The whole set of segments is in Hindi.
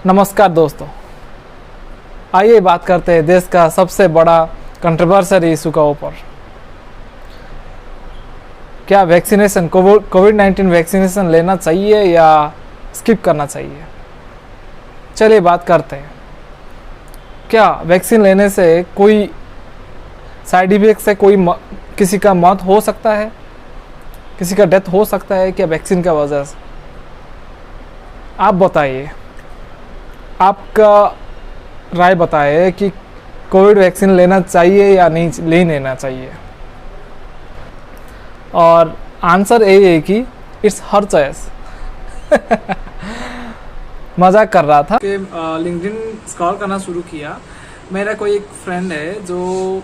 नमस्कार दोस्तों, आइए बात करते हैं देश का सबसे बड़ा कंट्रोवर्शियल इशू का ऊपर। क्या वैक्सीनेशन कोविड-19 वैक्सीनेशन लेना चाहिए या स्किप करना चाहिए? चलिए बात करते हैं। क्या वैक्सीन लेने से कोई साइड इफेक्ट से किसी का मौत हो सकता है, किसी का डेथ हो सकता है क्या वैक्सीन की वजह से? आप बताइए, आपका राय बताइए कि कोविड वैक्सीन लेना चाहिए या नहीं लेना चाहिए। और आंसर यही है कि इट्स हर चॉइस। मजाक कर रहा था कि लिंक्डइन स्क्रॉल करना शुरू किया। मेरा कोई एक फ्रेंड है जो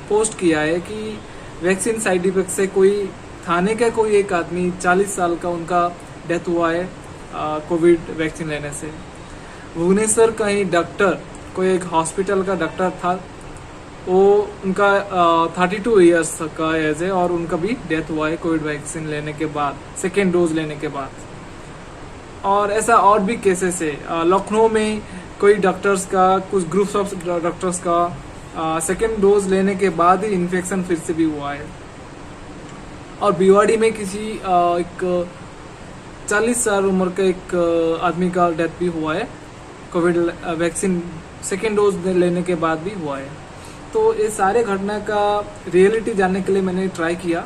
पोस्ट किया है कि वैक्सीन साइड इफेक्ट से कोई थाने का कोई एक आदमी 40 साल का उनका डेथ हुआ है कोविड वैक्सीन लेने से। भुवनेश्वर का ही डॉक्टर, कोई एक हॉस्पिटल का डॉक्टर था, वो उनका 32 इयर्स का एज है और उनका भी डेथ हुआ है कोविड वैक्सीन लेने के बाद, सेकेंड डोज लेने के बाद। और ऐसा और भी केसेस है। लखनऊ में कोई डॉक्टर्स का, कुछ ग्रुप्स ऑफ डॉक्टर्स का सेकेंड डोज लेने के बाद ही इन्फेक्शन फिर से भी हुआ है। और भिवाड़ी में किसी एक 40 साल उम्र का एक आदमी का डेथ भी हुआ है कोविड वैक्सीन सेकेंड डोज लेने के बाद भी हुआ है। तो ये सारे घटना का रियलिटी जानने के लिए मैंने ट्राई किया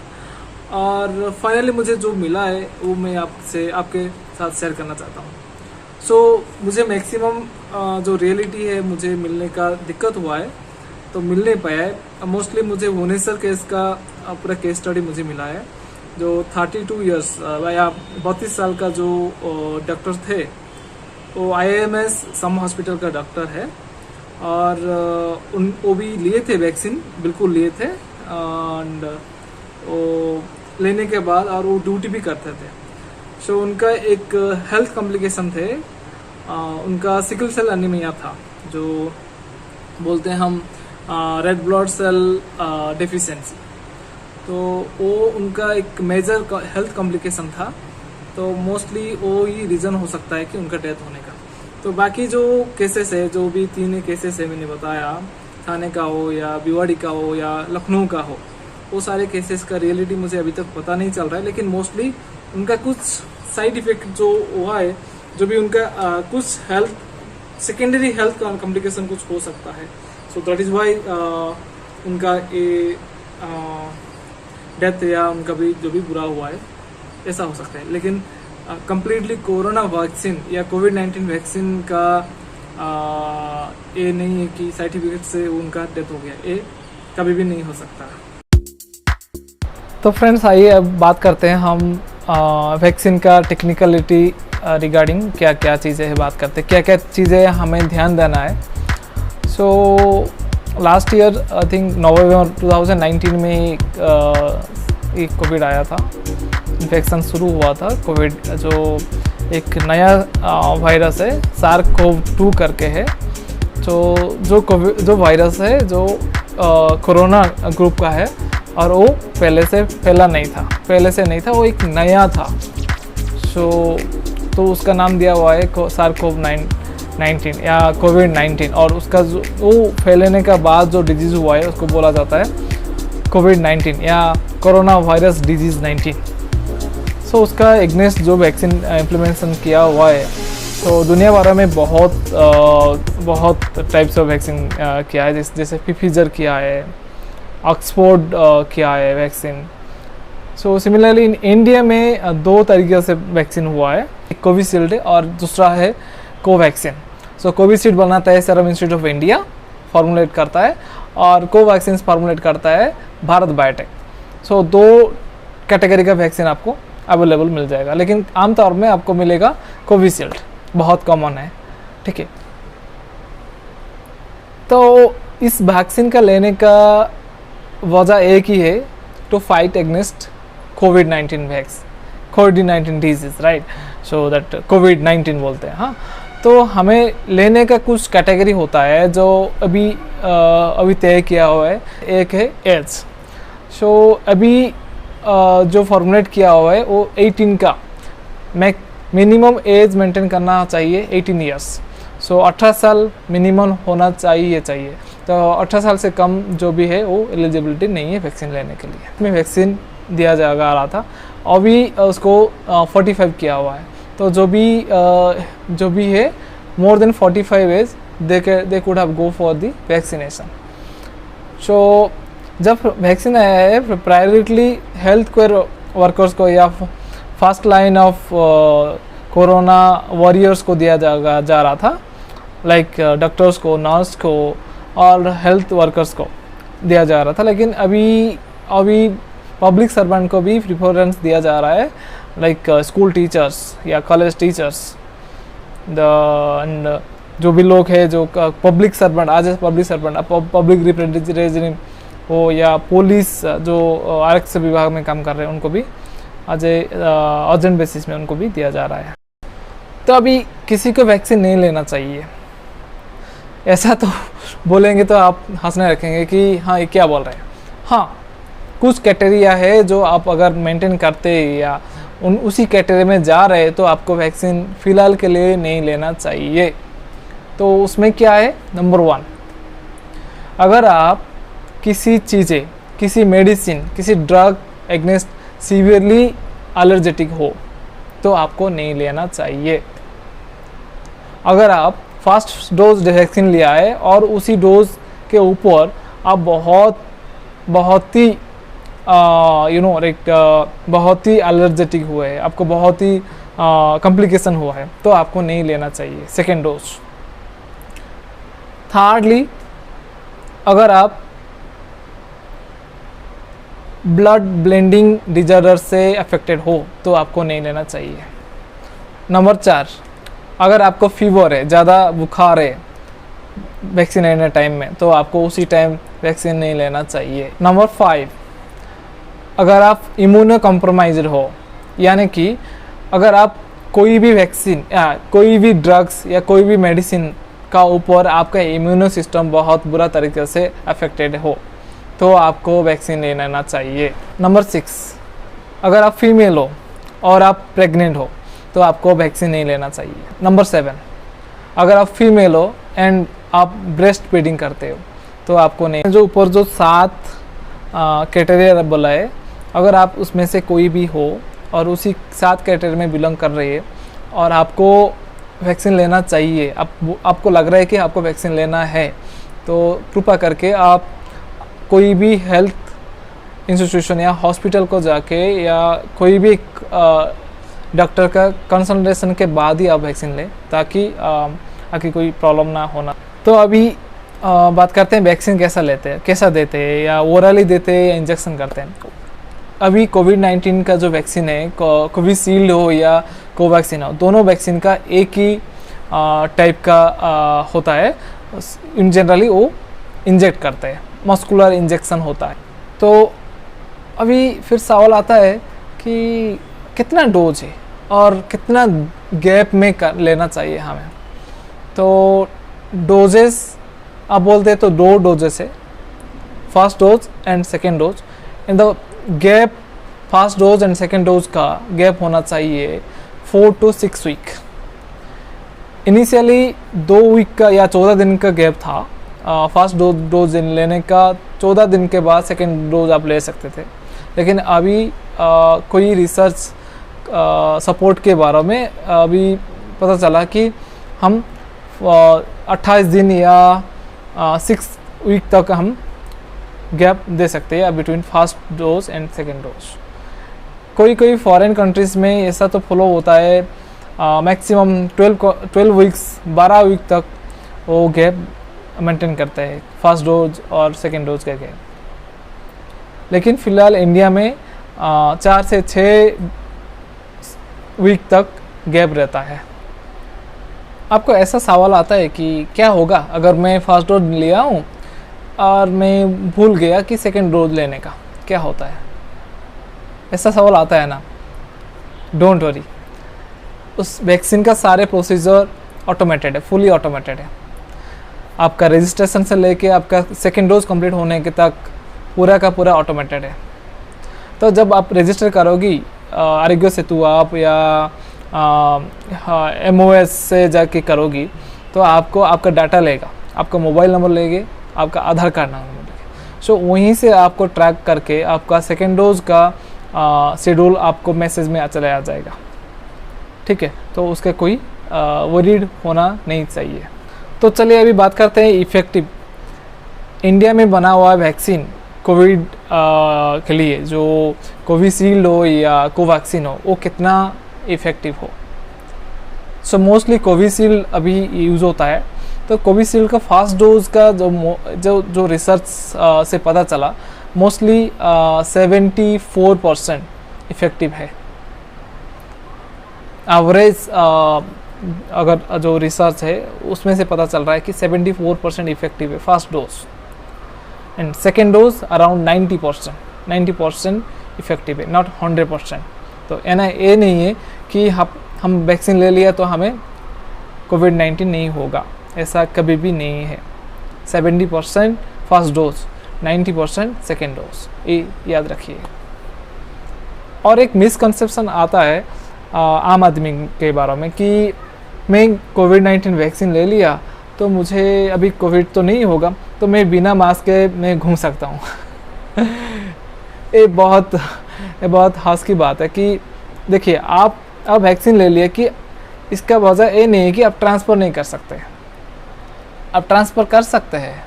और फाइनली मुझे जो मिला है वो मैं आपके साथ शेयर करना चाहता हूँ। मुझे मैक्सिमम जो रियलिटी है मुझे मिलने का दिक्कत हुआ है, तो मिल नहीं पाया है। मोस्टली मुझे भुवनेश्वर केस का पूरा केस स्टडी मुझे मिला है। जो 32 इयर्स या 32 साल का जो डॉक्टर थे, वो IIMS सम हॉस्पिटल का डॉक्टर है और वो भी लिए थे वैक्सीन, बिल्कुल लिए थे। एंड वो लेने के बाद और वो ड्यूटी भी करते थे। उनका एक हेल्थ कॉम्प्लिकेशन थे, उनका सिकल सेल एनीमिया था, जो बोलते हैं हम रेड ब्लड सेल डेफिशिएंसी। तो वो उनका एक मेजर हेल्थ कॉम्प्लिकेशन था। तो मोस्टली वो ही रीज़न हो सकता है कि उनका डेथ होने का। तो बाकी जो केसेस है, जो भी 3 केसेस है मैंने बताया, थाने का हो या भिवाड़ी का हो या लखनऊ का हो, वो सारे केसेस का रियलिटी मुझे अभी तक पता नहीं चल रहा है। लेकिन मोस्टली उनका कुछ साइड इफेक्ट जो हुआ है, जो भी उनका कुछ हेल्थ सेकेंडरी हेल्थ कॉम्प्लिकेशन कुछ हो सकता है। दैट इज़ वाई उनका ये डेथ या उनका भी जो भी बुरा हुआ है ऐसा हो सकता है। लेकिन कंप्लीटली कोरोना वैक्सीन या कोविड-19 वैक्सीन का ये नहीं है कि साइड इफेक्ट से उनका डेथ हो गया, ये कभी भी नहीं हो सकता। तो फ्रेंड्स, आइए अब बात करते हैं हम वैक्सीन का टेक्निकलिटी रिगार्डिंग क्या क्या चीज़ें हैं, बात करते हैं क्या क्या चीज़ें हमें ध्यान देना है। Last year I think November 2019 में एक कोविड आया था, इन्फेक्शन शुरू हुआ था। कोविड जो एक नया वायरस है, SARS-CoV-2 करके है, जो वायरस है जो कोरोना ग्रुप का है और वो पहले से फैला नहीं था, वो एक नया था। तो उसका नाम दिया हुआ है SARS-CoV-19 या कोविड-19। और उसका जो वो फैलने का बाद जो डिजीज़ हुआ है उसको बोला जाता है कोविड-19 या कोरोना वायरस डिजीज़ 19। उसका एग्नेस्ट जो वैक्सीन इम्प्लीमेंटेशन किया हुआ है, तो दुनिया भर में बहुत टाइप्स ऑफ वैक्सीन किया है। जैसे फिफिजर किया है, ऑक्सफोर्ड किया है वैक्सीन। सिमिलरली इन इंडिया में 2 तरीके से वैक्सीन हुआ है, एक कोविशील्ड है और दूसरा है कोवैक्सीन। कोविशील्ड बनाता है serum institute of India, formulate करता है, और कोवैक्सीन फॉर्मुलेट करता है भारत बायोटेक। 2 कैटेगरी का वैक्सीन आपको अवेलेबल मिल जाएगा, लेकिन आमतौर में आपको मिलेगा कोविशील्ड, बहुत कॉमन है, ठीक है। तो इस वैक्सीन का लेने का वजह एक ही है, टू फाइट अगेंस्ट कोविड-19 डिजीज, राइट। दैट कोविड-19 बोलते हैं। हाँ, तो हमें लेने का कुछ कैटेगरी होता है जो अभी तय किया हुआ है। एक है एज। अभी जो फॉर्मुलेट किया हुआ है वो 18 का मिनिमम एज मेंटेन करना चाहिए 18 ईयर्स। सो 18 साल मिनिमम होना चाहिए। तो 18 साल से कम जो भी है वो एलिजिबिलिटी नहीं है वैक्सीन लेने के लिए। इसमें वैक्सीन दिया जा रहा था, अभी उसको 45 किया हुआ है। तो जो भी है more than 45 age they could have go for the vaccination. So जब वैक्सीन आया है प्रायोरिटली हेल्थ केयर वर्कर्स को या first line of corona warriors को दिया जा रहा था, लाइक डॉक्टर्स को, नर्स को और हेल्थ वर्कर्स को दिया जा रहा था। लेकिन अभी पब्लिक सर्वेंट को भी प्रिफरेंस दिया जा रहा है, लाइक स्कूल टीचर्स या कॉलेज टीचर्स एंड जो भी लोग हैं जो पब्लिक सर्वेंट, आज पब्लिक सर्वेंट, पब्लिक रिप्रेजेंटेटिव हो या पुलिस जो आरक्षक विभाग में काम कर रहे हैं उनको भी आज अर्जेंट बेसिस में उनको भी दिया जा रहा है। तो अभी किसी को वैक्सीन नहीं लेना चाहिए ऐसा तो बोलेंगे तो आप हंसने रखेंगे कि हाँ ये क्या बोल रहे हैं। हाँ, कुछ कैटेरिया है जो आप अगर मेंटेन करते या उसी कैटेगरी में जा रहे तो आपको वैक्सीन फ़िलहाल के लिए नहीं लेना चाहिए। तो उसमें क्या है, नंबर 1, अगर आप किसी चीज़ें, किसी मेडिसिन, किसी ड्रग एगेंस्ट सीवियरली एलर्जेटिक हो तो आपको नहीं लेना चाहिए। अगर आप फर्स्ट डोज वैक्सीन लिया है और उसी डोज के ऊपर आप बहुत ही बहुत ही एलर्जेटिक हुए हैं, आपको बहुत ही कॉम्प्लिकेशन हुआ है तो आपको नहीं लेना चाहिए सेकेंड डोज। थर्डली, अगर आप ब्लड ब्लेंडिंग डिजॉर्डर से अफेक्टेड हो तो आपको नहीं लेना चाहिए। नंबर 4, अगर आपको फीवर है, ज़्यादा बुखार है वैक्सीन लेने टाइम में तो आपको उसी टाइम वैक्सीन नहीं लेना चाहिए। नंबर 5, अगर आप इम्यूनो कॉम्प्रोमाइज्ड हो, यानी कि अगर आप कोई भी वैक्सीन या कोई भी ड्रग्स या कोई भी मेडिसिन का ऊपर आपका इम्यूनो सिस्टम बहुत बुरा तरीके से अफेक्टेड हो तो आपको वैक्सीन ले लेना चाहिए। नंबर 6, अगर आप फीमेल हो और आप प्रेग्नेंट हो तो आपको वैक्सीन नहीं लेना चाहिए। नंबर 7, अगर आप फीमेल हो एंड आप ब्रेस्ट फीडिंग करते हो तो आपको नहीं। जो ऊपर जो 7 कैटेगरी बोला है, अगर आप उसमें से कोई भी हो और उसी 7 कैटेगरी में बिलोंग कर रही है और आपको वैक्सीन लेना चाहिए, आपको लग रहा है कि आपको वैक्सीन लेना है तो कृपा करके आप कोई भी हेल्थ इंस्टीट्यूशन या हॉस्पिटल को जाके या कोई भी डॉक्टर का कंसल्टेशन के बाद ही आप वैक्सीन लें ताकि आपकी कोई प्रॉब्लम ना होना। तो अभी बात करते हैं वैक्सीन कैसा देते हैं या ओरली देते हैं या इंजेक्शन करते हैं। अभी कोविड-19 का जो वैक्सीन है, कोविशील्ड हो या कोवैक्सीन हो, दोनों वैक्सीन का एक ही टाइप का होता है। इन जनरली वो इंजेक्ट करते हैं, मस्कुलर इंजेक्शन होता है। तो अभी फिर सवाल आता है कि कितना डोज है और कितना गैप में लेना चाहिए हमें। तो डोजेस आप बोलते हैं तो 2 डोजेस है, first dose and second dose. In the gap first dose and second dose का गैप होना चाहिए 4 to 6 वीक। इनिशियली 2 वीक का या 14 दिन का गैप था फर्स्ट डोज लेने का। 14 दिन के बाद सेकेंड डोज आप ले सकते थे, लेकिन अभी कोई रिसर्च सपोर्ट के बारे में अभी पता चला कि हम 28 दिन या 6 वीक तक हम गैप दे सकते हैं between first dose and second dose. कोई फॉरेन कंट्रीज़ में ऐसा तो फॉलो होता है, मैक्सिमम 12 वीक्स 12 वीक तक वो गैप मेंटेन करते हैं फर्स्ट डोज और सेकेंड डोज का गैप। लेकिन फ़िलहाल इंडिया में 4 से 6 वीक तक गैप रहता है। आपको ऐसा सवाल आता है कि क्या होगा अगर मैं फर्स्ट डोज लिया हूँ और मैं भूल गया कि सेकेंड डोज लेने का क्या होता है, ऐसा सवाल आता है ना। डोंट वरी, उस वैक्सीन का सारे प्रोसीजर ऑटोमेटेड है, फुली ऑटोमेटेड है। आपका रजिस्ट्रेशन से लेके आपका सेकेंड डोज कंप्लीट होने के तक पूरा का पूरा ऑटोमेटेड है। तो जब आप रजिस्टर करोगी आरोग्य सेतु आप या MOS से जाके करोगी तो आपको आपका डाटा लेगा, आपका मोबाइल नंबर लेंगे, आपका आधार कार्ड नंबर लेंगे। सो वहीं से आपको ट्रैक करके आपका सेकेंड डोज का शेड्यूल आपको मैसेज में चला आ जाएगा। ठीक है, तो उसका कोई वरीड होना नहीं चाहिए। तो चलिए अभी बात करते हैं इफ़ेक्टिव इंडिया में बना हुआ वैक्सीन कोविड के लिए, जो कोविशील्ड हो या कोवैक्सीन हो, वो कितना इफ़ेक्टिव हो। सो मोस्टली कोविशील्ड अभी यूज़ होता है। तो कोविशील्ड का फर्स्ट डोज का जो रिसर्च से पता चला, मोस्टली 74% इफ़ेक्टिव है। एवरेज अगर जो रिसर्च है उसमें से पता चल रहा है कि 74% इफ़ेक्टिव है first dose, and second dose around 90% effective है, नॉट 100%। तो ये नहीं है कि हम वैक्सीन ले लिया तो हमें कोविड-19 नहीं होगा, ऐसा कभी भी नहीं है। 70% फर्स्ट डोज, 90% सेकेंड डोज, ये याद रखिए। और एक मिसकंसेप्शन आता है आम आदमी के बारे में कि मैं कोविड-19 वैक्सीन ले लिया तो मुझे अभी कोविड तो नहीं होगा, तो मैं बिना मास्क के मैं घूम सकता हूँ। ये बहुत हंस की बात है कि देखिए, आप वैक्सीन ले लिए कि इसका वजह ये नहीं है कि आप ट्रांसफ़र नहीं कर सकते, आप ट्रांसफ़र कर सकते हैं।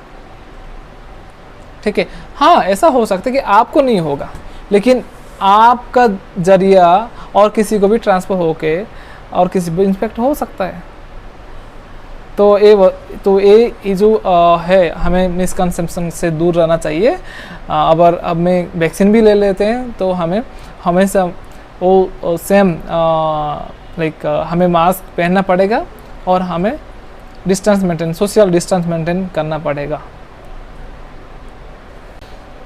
ठीक है, हाँ ऐसा हो सकता है कि आपको नहीं होगा, लेकिन आपका जरिया और किसी को भी ट्रांसफ़र होके और किसी को इन्फेक्ट हो सकता है। तो ये जो है, हमें मिसकंसेप्शन से दूर रहना चाहिए। अगर अब में वैक्सीन भी ले लेते हैं तो हमें हमेशा वो सेम लाइक हमें मास्क पहनना पड़ेगा और हमें सोशल डिस्टेंस मेंटेन करना पड़ेगा।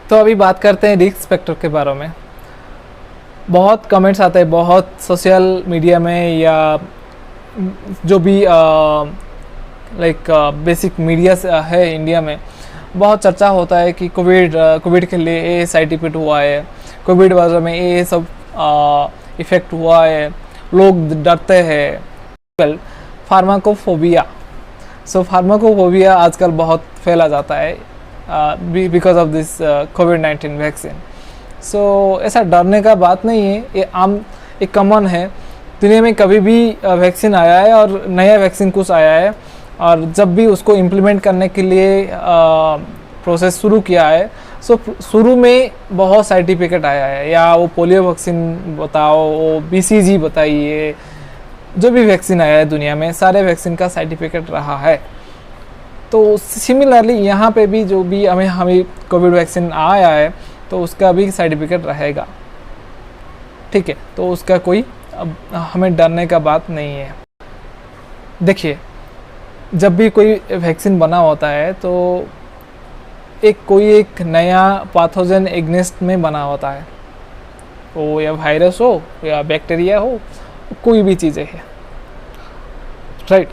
तो अभी बात करते हैं रिस्क फैक्टर के बारे में। बहुत कमेंट्स आते हैं, बहुत सोशल मीडिया में या जो भी लाइक बेसिक मीडिया है इंडिया में, बहुत चर्चा होता है कि कोविड के लिए ये साइड इफेक्ट हुआ है, कोविड वजह में ये सब इफ़ेक्ट हुआ है, लोग डरते हैं। फार्माकोफोबिया, फार्माकोफोबिया आजकल बहुत फैला जाता है because of this covid vaccine. ऐसा डरने का बात नहीं है, ये एक कॉमन है। दुनिया में कभी भी वैक्सीन आया है और नया वैक्सीन कुछ आया है, और जब भी उसको इम्प्लीमेंट करने के लिए प्रोसेस शुरू किया है, शुरू में बहुत साइड इफेक्ट आया है, या वो पोलियो वैक्सीन बताओ, वो BCG बताइए, जो भी वैक्सीन आया है दुनिया में, सारे वैक्सीन का साइड इफेक्ट रहा है। तो सिमिलरली यहाँ पे भी जो भी हमें कोविड वैक्सीन आया है तो उसका भी साइड इफेक्ट रहेगा। ठीक है, तो उसका कोई हमें डरने का बात नहीं है। देखिए, जब भी कोई वैक्सीन बना होता है तो कोई एक नया पैथोजन एग्नेस्ट में बना होता है, वो या वायरस हो या बैक्टीरिया हो, कोई भी चीज़ें है, राइट।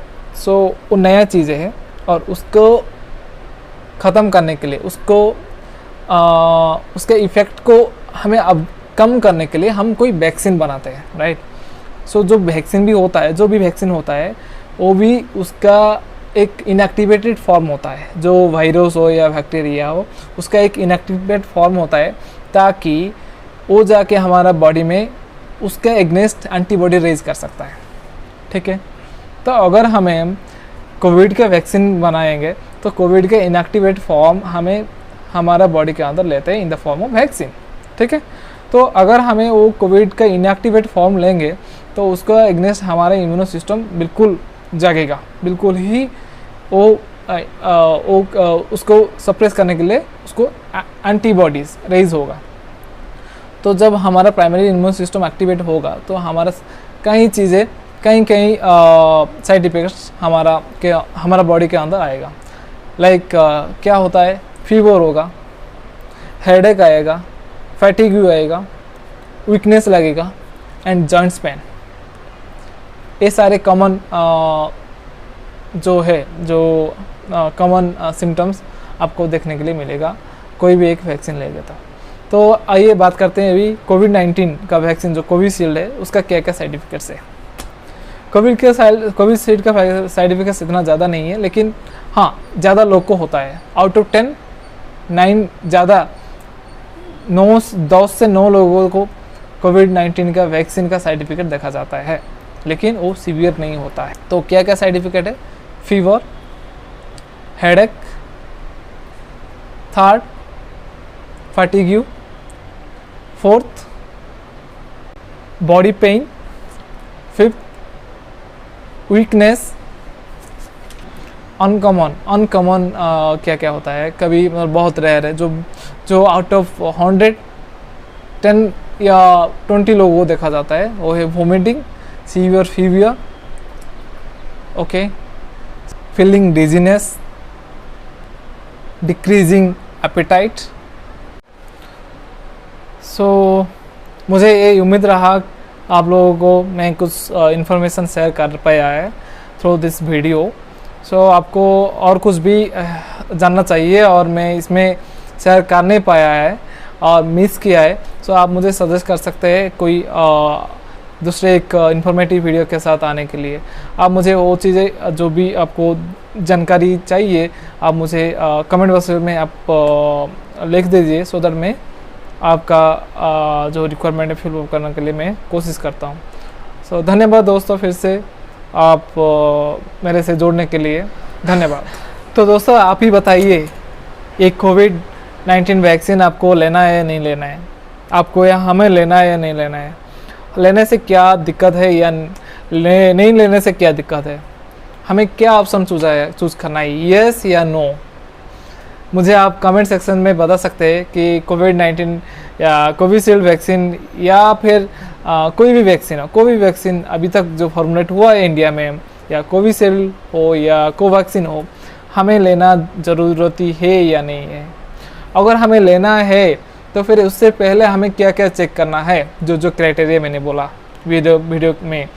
वो नया चीज़ें है और उसको ख़त्म करने के लिए, उसके इफ़ेक्ट को हमें अब कम करने के लिए हम कोई वैक्सीन बनाते हैं, राइट। जो वैक्सीन भी होता है, जो भी वैक्सीन होता है, वो भी उसका एक इनएक्टिवेटेड फॉर्म होता है। जो वायरस हो या बैक्टीरिया हो, उसका एक इनएक्टिवेटेड फॉर्म होता है, ताकि वो जाके हमारा बॉडी में उसके एग्नेस्ट एंटीबॉडी रेज कर सकता है। ठीक है, तो अगर हमें कोविड का वैक्सीन बनाएंगे तो कोविड के इनएक्टिवेट फॉर्म हमें हमारा बॉडी के अंदर लेते हैं in the form of vaccine. ठीक है, तो अगर हमें वो कोविड का इनएक्टिवेट फॉर्म लेंगे तो उसका एग्नेस्ट हमारा इम्यूनो सिस्टम बिल्कुल जागेगा, बिल्कुल ही उसको सप्रेस करने के लिए उसको एंटीबॉडीज़ रेज होगा। तो जब हमारा प्राइमरी इम्यून सिस्टम एक्टिवेट होगा तो हमारा कई चीज़ें कई साइड इफेक्ट्स हमारा बॉडी के अंदर आएगा। लाइक क्या होता है, फीवर होगा, हेडेक आएगा, फैटिग्यू आएगा, वीकनेस लगेगा एंड जॉइंट्स पेन। ये सारे कॉमन जो कॉमन सिम्टम्स आपको देखने के लिए मिलेगा कोई भी एक वैक्सीन ले लेता। तो आइए बात करते हैं अभी कोविड-19 का वैक्सीन जो कोविशील्ड है, उसका क्या क्या साइड इफेक्ट्स है। कोविशील्ड का साइड इफेक्ट्स इतना ज़्यादा नहीं है, लेकिन हाँ ज़्यादा लोग को होता है। आउट ऑफ 10 9 ज़्यादा 10 से 9 लोगों को कोविड-19 का वैक्सीन का साइड इफेक्ट देखा जाता है, लेकिन वो सीवियर नहीं होता है। तो क्या क्या साइड इफेक्ट है? Fever, headache, third fatigue, fourth body pain, fifth weakness, uncommon क्या क्या होता है, कभी मतलब बहुत रेयर है, जो आउट ऑफ 100 10 या 20 लोगों को देखा जाता है, वो है vomiting, severe fever, okay, feeling dizziness, decreasing appetite. So मुझे ये उम्मीद रहा आप लोगों को मैं कुछ इन्फॉर्मेशन शेयर कर पाया है थ्रू दिस वीडियो। सो आपको और कुछ भी जानना चाहिए और मैं इसमें शेयर कर नहीं पाया है और मिस किया है, सो आप मुझे सजेस्ट कर सकते हैं कोई दूसरे एक इन्फॉर्मेटिव वीडियो के साथ आने के लिए। आप मुझे वो चीज़ें जो भी आपको जानकारी चाहिए आप मुझे कमेंट बॉक्स में आप लिख दीजिए, सो दैट मैं आपका जो रिक्वायरमेंट है फिल करने के लिए मैं कोशिश करता हूँ। सो धन्यवाद दोस्तों, फिर से आप मेरे से जोड़ने के लिए धन्यवाद। तो दोस्तों आप ही बताइए, एक कोविड-19 वैक्सीन आपको लेना है या नहीं लेना है? आपको या हमें लेना है या नहीं लेना है? लेने से क्या दिक्कत है या नहीं लेने से क्या दिक्कत है? हमें क्या ऑप्शन चूज़ करना है, येस या नो? मुझे आप कमेंट सेक्शन में बता सकते हैं कि कोविड-19 या कोविशील्ड वैक्सीन या फिर कोई भी वैक्सीन हो, कोई भी वैक्सीन अभी तक जो फॉर्मुलेट हुआ है इंडिया में, या कोविशील्ड हो या कोवैक्सीन हो, हमें लेना ज़रूरती है या नहीं है? अगर हमें लेना है तो फिर उससे पहले हमें क्या क्या चेक करना है, जो क्राइटेरिया मैंने बोला वीडियो में,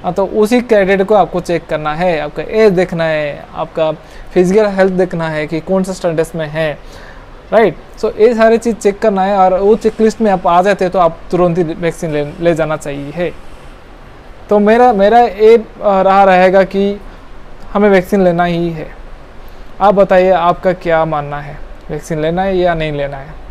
तो उसी क्राइटेरिया को आपको चेक करना है। आपका एज देखना है, आपका फिजिकल हेल्थ देखना है कि कौन सा स्टेटस में है, राइट। सो ये सारी चीज़ चेक करना है, और वो चेक लिस्ट में आप आ जाते हैं तो आप तुरंत ही वैक्सीन ले जाना चाहिए। तो मेरा ये रहेगा कि हमें वैक्सीन लेना ही है। आप बताइए आपका क्या मानना है, वैक्सीन लेना है या नहीं लेना है?